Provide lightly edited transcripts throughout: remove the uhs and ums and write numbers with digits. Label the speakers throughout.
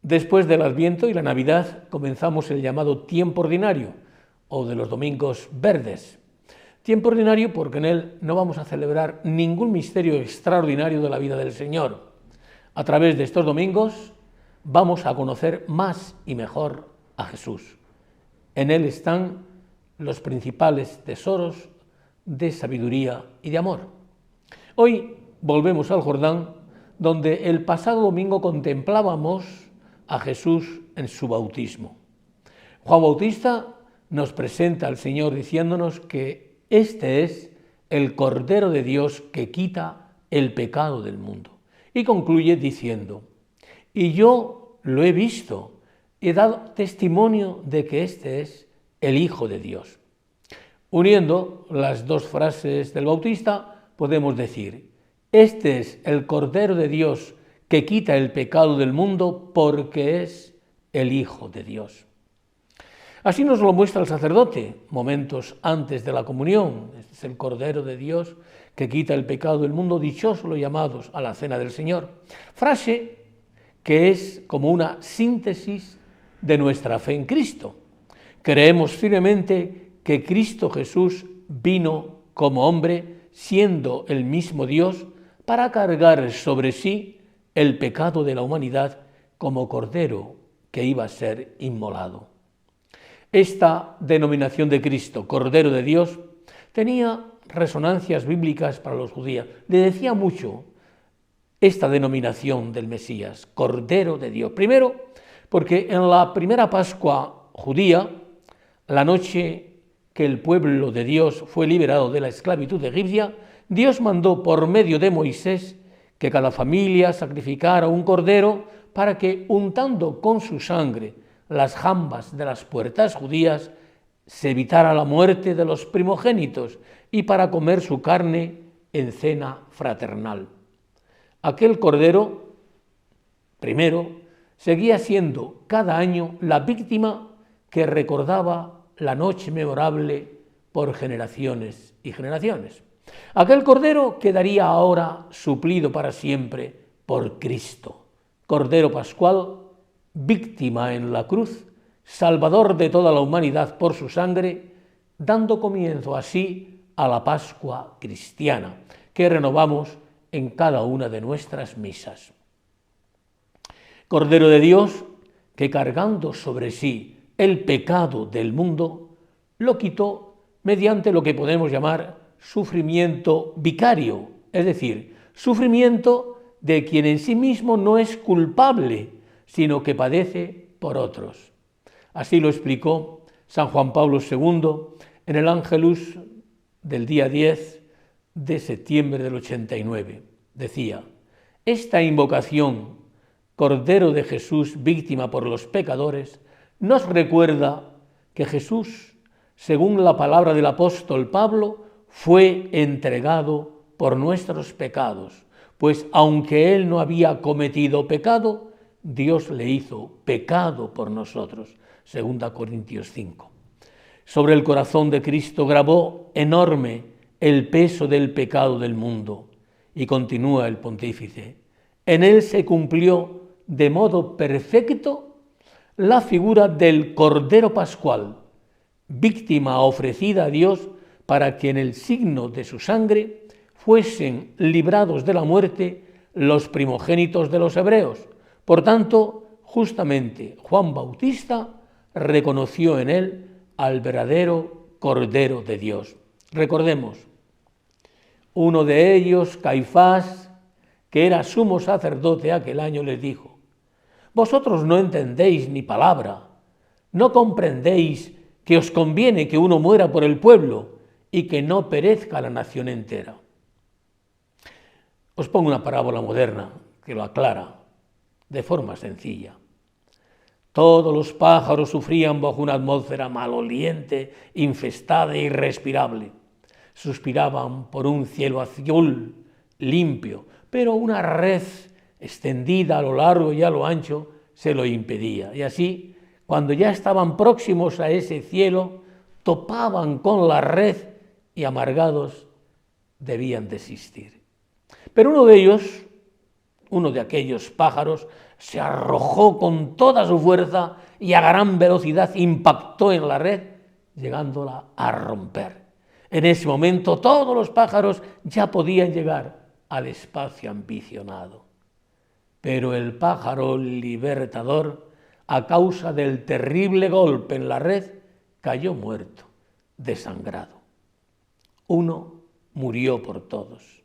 Speaker 1: Después del Adviento y la Navidad comenzamos el llamado tiempo ordinario o de los domingos verdes. Tiempo ordinario porque en él no vamos a celebrar ningún misterio extraordinario de la vida del Señor. A través de estos domingos vamos a conocer más y mejor a Jesús. En él están los principales tesoros de sabiduría y de amor. Hoy volvemos al Jordán, donde el pasado domingo contemplábamos a Jesús en su bautismo. Juan Bautista nos presenta al Señor diciéndonos que este es el Cordero de Dios que quita el pecado del mundo. Y concluye diciendo, y yo lo he visto, he dado testimonio de que este es el Hijo de Dios. Uniendo las dos frases del Bautista, podemos decir, este es el Cordero de Dios que quita el pecado del mundo porque es el Hijo de Dios. Así nos lo muestra el sacerdote momentos antes de la comunión. Este es el Cordero de Dios que quita el pecado del mundo, dichosos los llamados a la cena del Señor. Frase que es como una síntesis de nuestra fe en Cristo. Creemos firmemente que Cristo Jesús vino como hombre, siendo el mismo Dios, para cargar sobre sí el pecado de la humanidad como cordero que iba a ser inmolado. Esta denominación de Cristo, Cordero de Dios, tenía resonancias bíblicas para los judíos. Le decía mucho esta denominación del Mesías, Cordero de Dios. Primero, porque en la primera Pascua judía, la noche que el pueblo de Dios fue liberado de la esclavitud egipcia, Dios mandó por medio de Moisés que cada familia sacrificara un cordero para que, untando con su sangre las jambas de las puertas judías, se evitara la muerte de los primogénitos y para comer su carne en cena fraternal. Aquel cordero, primero, seguía siendo cada año la víctima que recordaba la noche memorable por generaciones y generaciones. Aquel cordero quedaría ahora suplido para siempre por Cristo, Cordero Pascual, víctima en la cruz, Salvador de toda la humanidad por su sangre, dando comienzo así a la Pascua cristiana, que renovamos en cada una de nuestras misas. Cordero de Dios, que cargando sobre sí el pecado del mundo, lo quitó mediante lo que podemos llamar sufrimiento vicario, es decir, sufrimiento de quien en sí mismo no es culpable, sino que padece por otros. Así lo explicó San Juan Pablo II en el Ángelus del día 10 de septiembre del 89. Decía, esta invocación, Cordero de Jesús, víctima por los pecadores, nos recuerda que Jesús, según la palabra del apóstol Pablo, fue entregado por nuestros pecados, pues aunque él no había cometido pecado, Dios le hizo pecado por nosotros. 2 Corintios 5. Sobre el corazón de Cristo grabó enorme el peso del pecado del mundo. Y continúa el pontífice. En él se cumplió de modo perfecto la figura del Cordero Pascual, víctima ofrecida a Dios para que en el signo de su sangre fuesen librados de la muerte los primogénitos de los hebreos. Por tanto, justamente Juan Bautista reconoció en él al verdadero Cordero de Dios. Recordemos, uno de ellos, Caifás, que era sumo sacerdote aquel año, les dijo, vosotros no entendéis ni palabra, no comprendéis que os conviene que uno muera por el pueblo y que no perezca la nación entera. Os pongo una parábola moderna que lo aclara de forma sencilla. Todos los pájaros sufrían bajo una atmósfera maloliente, infestada e irrespirable. Suspiraban por un cielo azul, limpio, pero una red extendida a lo largo y a lo ancho se lo impedía. Y así, cuando ya estaban próximos a ese cielo, topaban con la red y amargados debían desistir. Pero uno de ellos, uno de aquellos pájaros se arrojó con toda su fuerza y a gran velocidad impactó en la red, llegándola a romper. En ese momento todos los pájaros ya podían llegar al espacio ambicionado. Pero el pájaro libertador, a causa del terrible golpe en la red, cayó muerto, desangrado. Uno murió por todos.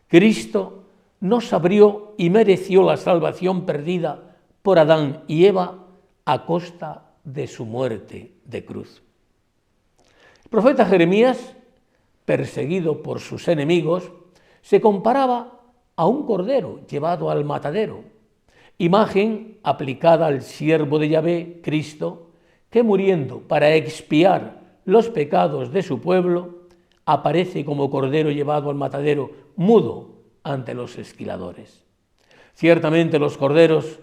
Speaker 1: Cristo nos abrió y mereció la salvación perdida por Adán y Eva a costa de su muerte de cruz. El profeta Jeremías, perseguido por sus enemigos, se comparaba a un cordero llevado al matadero, imagen aplicada al siervo de Yahvé, Cristo, que muriendo para expiar los pecados de su pueblo, aparece como cordero llevado al matadero, mudo ante los esquiladores. Ciertamente los corderos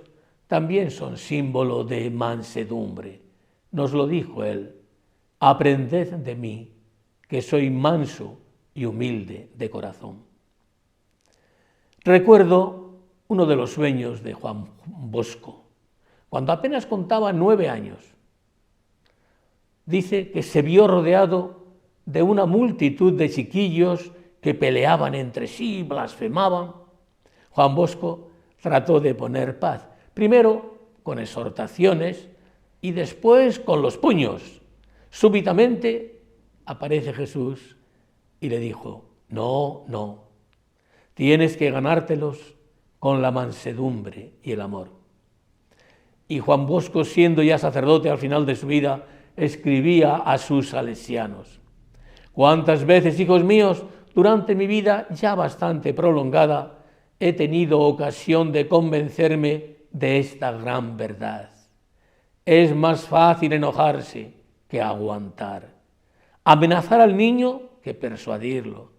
Speaker 1: también son símbolo de mansedumbre. Nos lo dijo él: aprended de mí, que soy manso y humilde de corazón. Recuerdo uno de los sueños de Juan Bosco, cuando apenas contaba 9 años. Dice que se vio rodeado de una multitud de chiquillos que peleaban entre sí, blasfemaban. Juan Bosco trató de poner paz, primero con exhortaciones y después con los puños. Súbitamente aparece Jesús y le dijo: no, tienes que ganártelos con la mansedumbre y el amor. Y Juan Bosco, siendo ya sacerdote al final de su vida, escribía a sus salesianos: ¿cuántas veces, hijos míos, durante mi vida ya bastante prolongada, he tenido ocasión de convencerme de esta gran verdad? Es más fácil enojarse que aguantar, amenazar al niño que persuadirlo.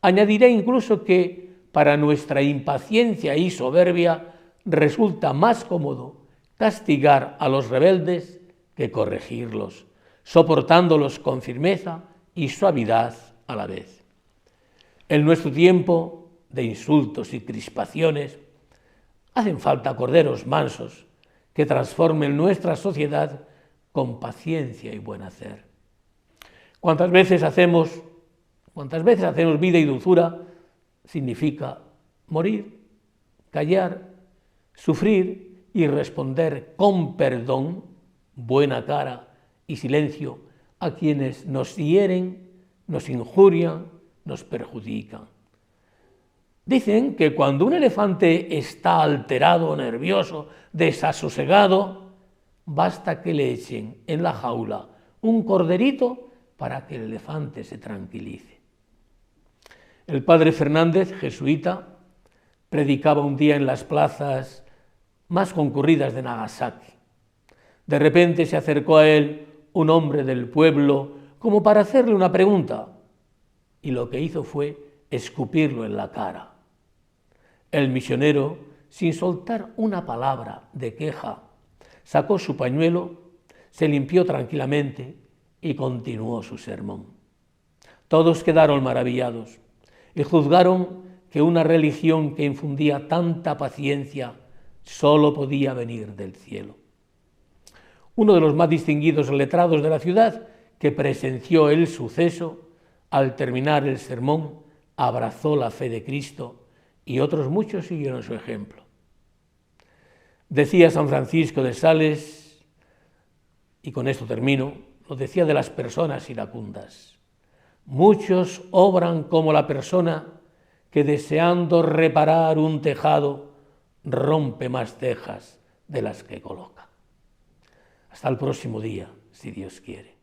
Speaker 1: Añadiré incluso que para nuestra impaciencia y soberbia resulta más cómodo castigar a los rebeldes que corregirlos, soportándolos con firmeza y suavidad a la vez. En nuestro tiempo de insultos y crispaciones, hacen falta corderos mansos que transformen nuestra sociedad con paciencia y buen hacer. ¿Cuántas veces hacemos vida y dulzura? Significa morir, callar, sufrir y responder con perdón, buena cara y silencio a quienes nos hieren, nos injurian, nos perjudican. Dicen que cuando un elefante está alterado, nervioso, desasosegado, basta que le echen en la jaula un corderito para que el elefante se tranquilice. El padre Fernández, jesuita, predicaba un día en las plazas más concurridas de Nagasaki. De repente se acercó a él un hombre del pueblo como para hacerle una pregunta, y lo que hizo fue escupirlo en la cara. El misionero, sin soltar una palabra de queja, sacó su pañuelo, se limpió tranquilamente y continuó su sermón. Todos quedaron maravillados y juzgaron que una religión que infundía tanta paciencia solo podía venir del cielo. Uno de los más distinguidos letrados de la ciudad, que presenció el suceso, al terminar el sermón, abrazó la fe de Cristo y otros muchos siguieron su ejemplo. Decía San Francisco de Sales, y con esto termino, lo decía de las personas iracundas: muchos obran como la persona que, deseando reparar un tejado, rompe más tejas de las que coloca. Hasta el próximo día, si Dios quiere.